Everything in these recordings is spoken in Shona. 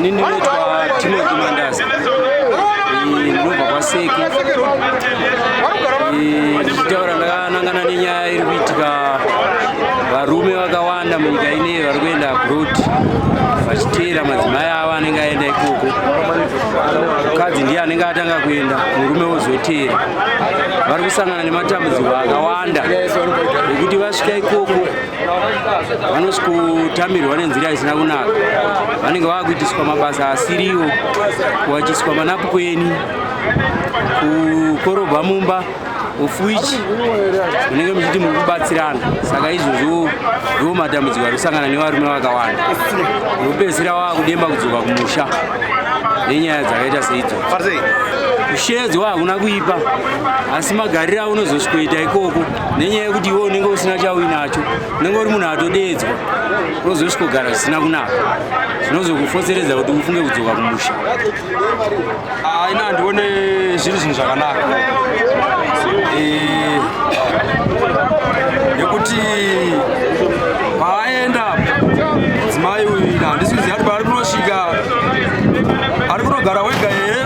Ini ndinoitwa Timothy Mandaza. Ndinobva kwaSeki. Ndichitaura ndakanangana nenyaya iri kuitika varume vakawanda munyika ineyi vari kuenda abroad vachiteera madzimai avo anenge aenda ikoko. Mukadzi ndiye anenge atanga kuenda, murume wozoteera. Vari kusangana nematambudziko akawanda ekuti vasvika ikoko vanosvikotamirwa nenzira isina kunaka. Vanenge vakuitiswa mabasa asiriwo, kuwachiswa manapukweni, kukorobha mumba, ufuichi, munenge muchiti muri kubatsirana. Saka izvozvo ndiwo matambudziko ari kusangana nevarume vakawanda. Ndopedzisira vakudemba kudzoka kumusha nenyaya dzakaita seidzo. Kushedzwa hakuna kuipa, asi magariro aunozosvikoita ikoko nenyaya yekuti iwe unenge usina chauinacho, unenge uri munhu atodedzwa, unozosvikogara zvisina kunaka, zvinozokufoseredza kuti ufunge kudzoka kumusha. Ina handione zviri zvinhu zvakanaka nekuti paaenda mudzimai uyu handisiziva kuti paari kunosvika ari kunogara wega here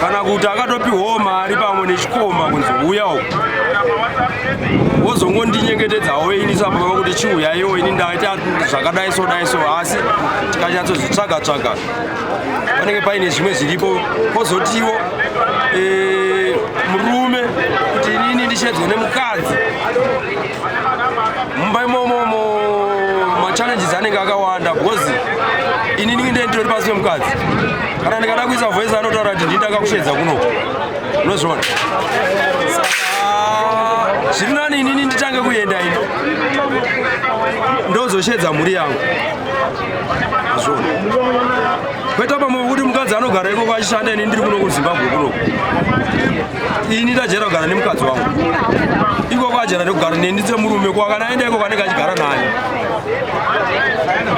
kana kuti akatopiwawo mari pamwe nechikoma kunzi uya uku wozongondinyengetedzawo inisa pava kuti chiuyaiwo ini ndaita zvakadaiso daiso, asi tikachatsozvitsvaga-tsvaga panenge paine zvimwe zviripo. Kwozotiwo murume kuti inini ndishedzwe nemukadzi mumba imomo, machallenges anenge akawanda because inini nditori pasi pemukadzi. Kana ndikada kuisa voice anotaura kuti ndindakakushedza kunoko, unozviona. Zviri nani inini nditange kuenda ino ndozoshedza mhuri yangu, azviona. Kwete pamwe kuti mukadzi anogara ikoko achishanda, ini ndiri kuno kuZimbabwe kunoko, ini ndajera kugara nemukadzi wangu ikoko, ajera nekugara neni semurume ko. Kana aenda ikoko anenge achigara nani,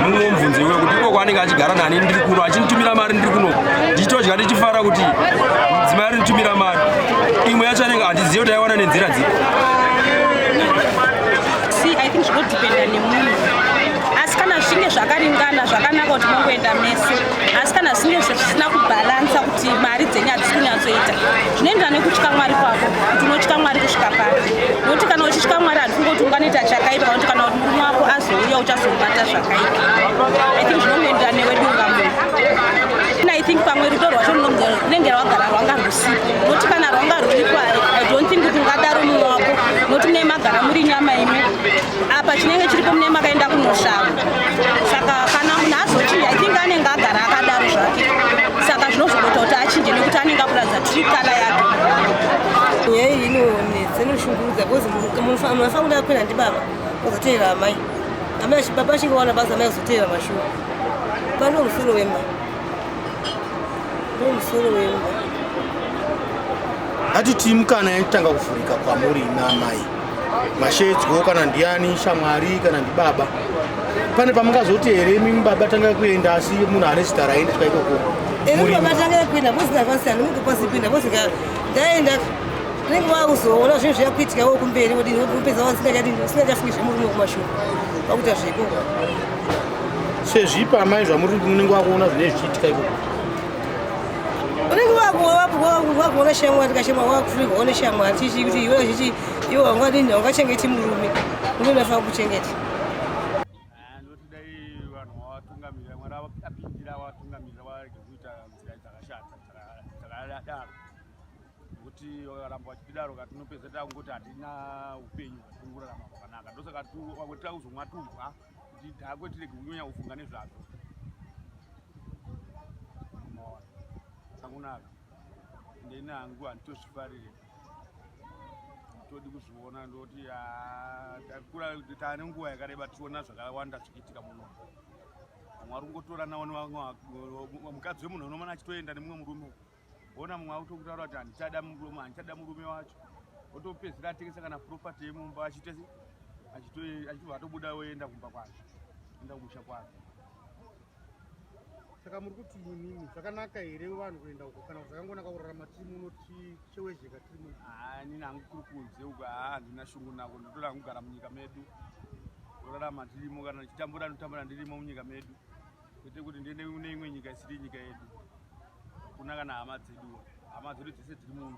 mumwe mubvunze iwe kuti ikoko anenge achigara nani, ndiri kuno achinditumira mari, ndiri kunoko ndichitodya ndichifara kuti mudzimai ari nditumira mari. Imwe yacho anenge handizivi kuti aiwana nenzira dzipi. I think zvinodhipenda nemunhu, asi kana zvichinge zvakaringana zvakanaka kuti mongoenda mese, asi kana zvinge zvisina kubhalansa kuti mari dzenyu hadzisi kunyatsoita, zvinoenda nekutya Mwari kwako, kuti unotya Mwari kusvika pari. Nokuti kana uchitya Mwari handifungoti unganoita chakaipa, kuti kana kuti murume wako azouya uchazomubata zvakaipa. I think zvinongoenda neweduka munhu. I think pamwe rudo rwacho runenge rwagara rwanga rusipo, nokuti kana rwanga ruripo I don't think kuti ungadaro munhu wako, nokuti mune magara muri nyama imwe. Apa chinenge chiripo mune makaenda kunoshava. Saka kana munhu azochinja, I think anenge agara akadaro zvake. Saka zvinozogota kuti achinje nekuti anenge akuratidza true color yake. Nyaya iyi dzinoshungurudza because munhu afana kuti akwenda ndibaba ozoteera amai. Baba achingowana basa amai ozoteera mashure. Pano musoro wemba. Hatiti mukana yatanga kuvhurika kwamuri namai, mashedzwo kana ndiani, shamwari kana ndibaba, pane pamungazoti here mimi baba tanga kuenda asi munhu ane zita raendeswa ikoko muri baba tanga kuenda kusina pasiyana munhu pasi kuenda kusika ndaenda nenge wakuzoona zvinhu zvakuitika wo kumberi wodi kupedza wasingachafiki murume kumashure wakuita zvikoko sezvipa amai zvamuri munenge wakuona zvine zvichiitika ikoko. Unenge wakuona shamwari kashema wakufika waone shamwari chichi kuti iwe chichi iwe wangadini wangachengeti murume unofanira kuchengeta. Ndotidai vanhu vatungamira Mwari apindira vatungamira varege kuita nzira dzakashata dzakadaro, nokuti vakaramba vachidaro katinopedza takungoti hatina upenyu hwatiri kurarama hwakanaka. Ndosaka tiri kuzomwaturwa kuti dhakwe tirege kunyanya kufunga nezvazvo. Kunaka ndeni hangu handitozvifarire, todi kuzviona ndoti takura taane nguva yakareba tiona zvakawanda zvichiitika muno. Mwari ungotora nawo mukadzi wemunhu unomana achitoenda nemumwe murume, ona mumwe akutokutaura kuti handichada murume wacho, otopedzisira atengesa kana propati yemumba achitobva atobuda oenda kumba kwake, enda kumusha kwake. Saka muri kuti inini zvakanaka here vanhu kuenda uko kana zvakangonaka kurarama tiri muno tichewezheka tiri muno? Inini hangukurukudze uko, handina shungu nako, ndotoda kugara munyika medu, torarama tirimo, kana tichitambura notambura ndirimo munyika medu. kwete kuti ndiende kune imwe nyika isiri nyika yedu kuna kana hama dzedu dzese dziri muno